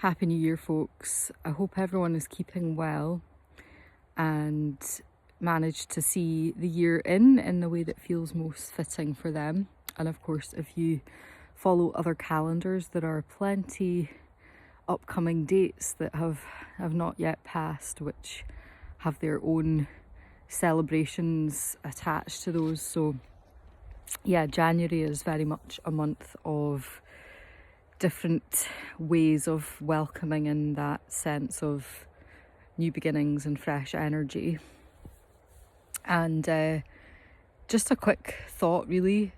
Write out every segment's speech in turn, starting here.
Happy New Year, folks. I hope everyone is keeping well and managed to see the year in the way that feels most fitting for them. And of course, if you follow other calendars, there are plenty upcoming dates that have not yet passed, which have their own celebrations attached to those. So yeah, January is very much a month of different ways of welcoming in that sense of new beginnings and fresh energy. And just a quick thought, really,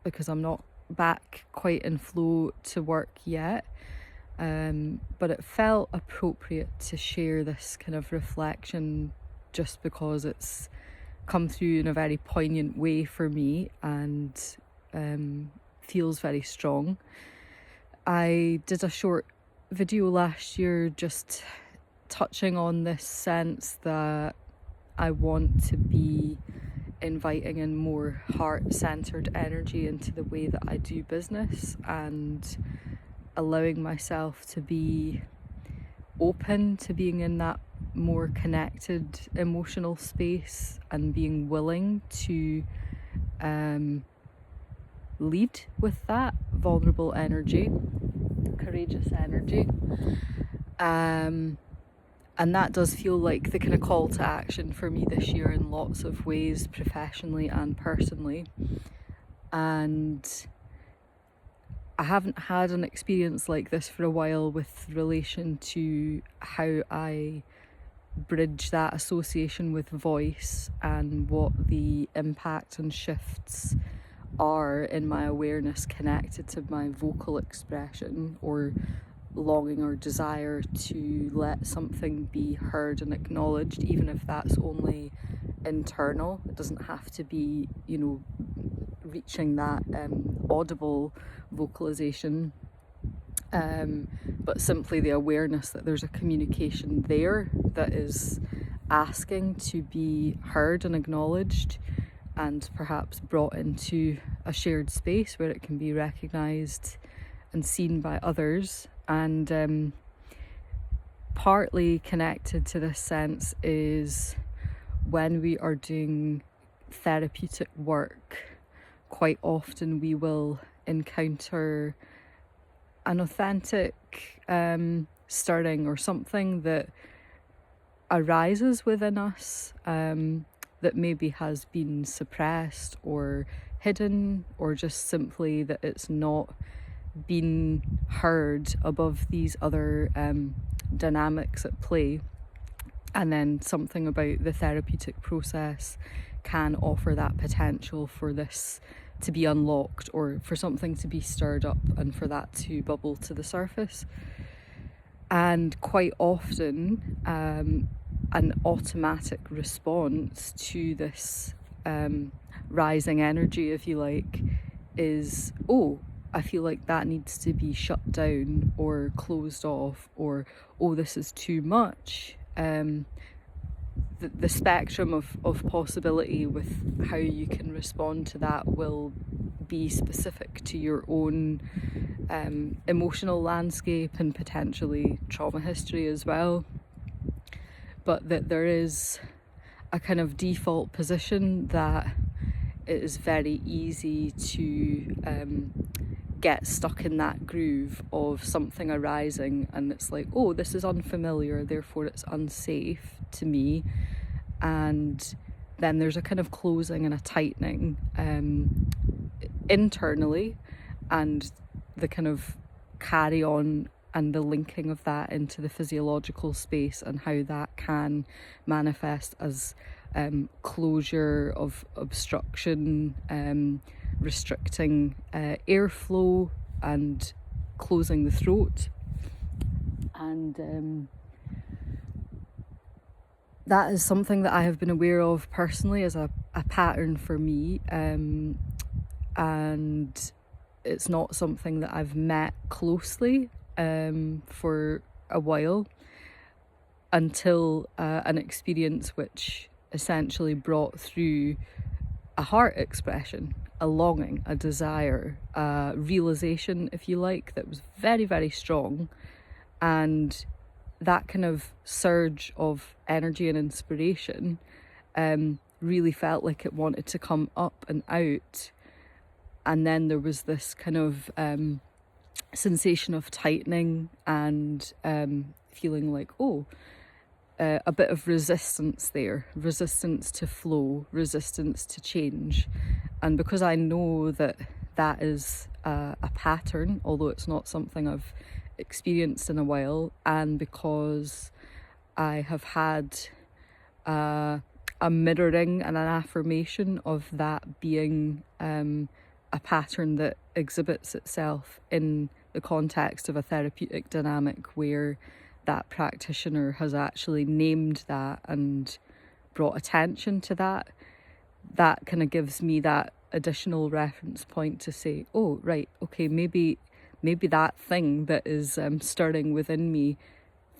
because I'm not back quite in flow to work yet, but it felt appropriate to share this kind of reflection just because it's come through in a very poignant way for me and feels very strong. I did a short video last year just touching on this sense that I want to be inviting in more heart-centered energy into the way that I do business and allowing myself to be open to being in that more connected emotional space and being willing to lead with that vulnerable energy, courageous energy. And that does feel like the kind of call to action for me this year in lots of ways, professionally and personally. And I haven't had an experience like this for a while with relation to how I bridge that association with voice and what the impact and shifts are in my awareness connected to my vocal expression or longing or desire to let something be heard and acknowledged, even if that's only internal. It doesn't have to be, reaching that audible vocalization, but simply the awareness that there's a communication there that is asking to be heard and acknowledged and perhaps brought into a shared space where it can be recognised and seen by others. And partly connected to this sense is when we are doing therapeutic work, quite often we will encounter an authentic stirring or something that arises within us that maybe has been suppressed or hidden, or just simply that it's not been heard above these other dynamics at play. And then something about the therapeutic process can offer that potential for this to be unlocked or for something to be stirred up and for that to bubble to the surface. And quite often an automatic response to this rising energy, if you like, is, oh, I feel like that needs to be shut down or closed off, or, oh, this is too much. The spectrum of possibility with how you can respond to that will be specific to your own emotional landscape and potentially trauma history as well. But that there is a kind of default position that it is very easy to get stuck in that groove of something arising, and it's like, oh, this is unfamiliar, therefore it's unsafe to me. And then there's a kind of closing and a tightening internally, and the kind of carry on and the linking of that into the physiological space and how that can manifest as closure of obstruction, restricting airflow and closing the throat. And that is something that I have been aware of personally as a pattern for me, and it's not something that I've met closely for a while, until an experience which essentially brought through a heart expression. a longing, a desire, a realization, if you like, that was very, very strong. And that kind of surge of energy and inspiration really felt like it wanted to come up and out. And then there was this kind of sensation of tightening and feeling like, a bit of resistance there, resistance to flow, resistance to change. And because I know that that is a pattern, although it's not something I've experienced in a while, and because I have had a mirroring and an affirmation of that being a pattern that exhibits itself in the context of a therapeutic dynamic where that practitioner has actually named that and brought attention to that, that kind of gives me that additional reference point to say, oh, right, okay, maybe that thing that is stirring within me,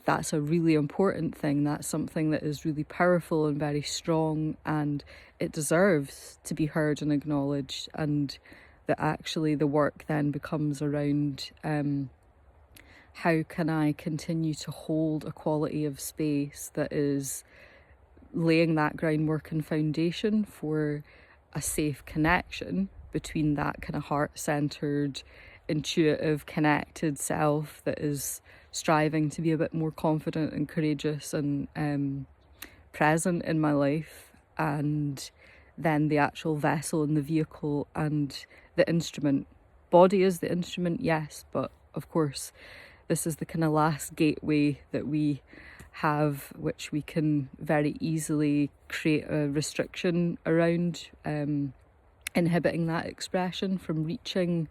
that's a really important thing. That's something that is really powerful and very strong, and it deserves to be heard and acknowledged. And that actually the work then becomes around how can I continue to hold a quality of space that is laying that groundwork and foundation for a safe connection between that kind of heart-centered, intuitive, connected self that is striving to be a bit more confident and courageous and present in my life, and then the actual vessel and the vehicle and the instrument. Body is the instrument, yes, but of course this is the kind of last gateway that we have, which we can very easily create a restriction around, inhibiting that expression from reaching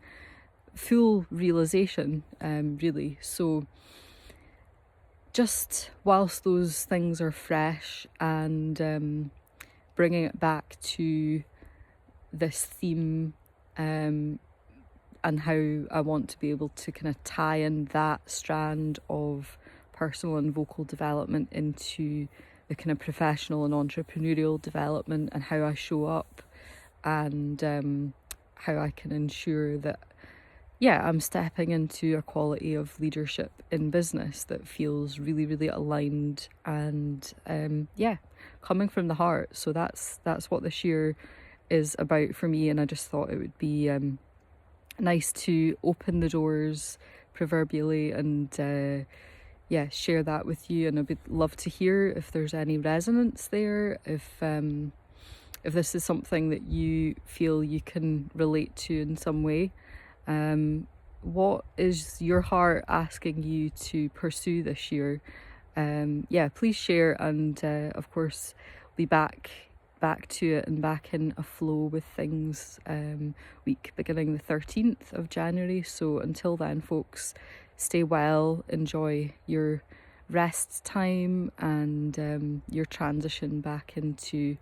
full realization, really. So just whilst those things are fresh, and bringing it back to this theme, and how I want to be able to kind of tie in that strand of personal and vocal development into the kind of professional and entrepreneurial development, and how I show up, and how I can ensure that, I'm stepping into a quality of leadership in business that feels really, really aligned and coming from the heart. So that's what this year is about for me, and I just thought it would be nice to open the doors proverbially and share that with you. And I'd love to hear if there's any resonance there, if this is something that you feel you can relate to in some way. What is your heart asking you to pursue this year? Please share, and of course be back to it and back in a flow with things week beginning the 13th of January. So until then, folks, stay well, enjoy your rest time and your transition back into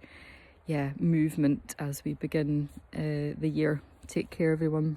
movement as we begin the year. Take care, everyone.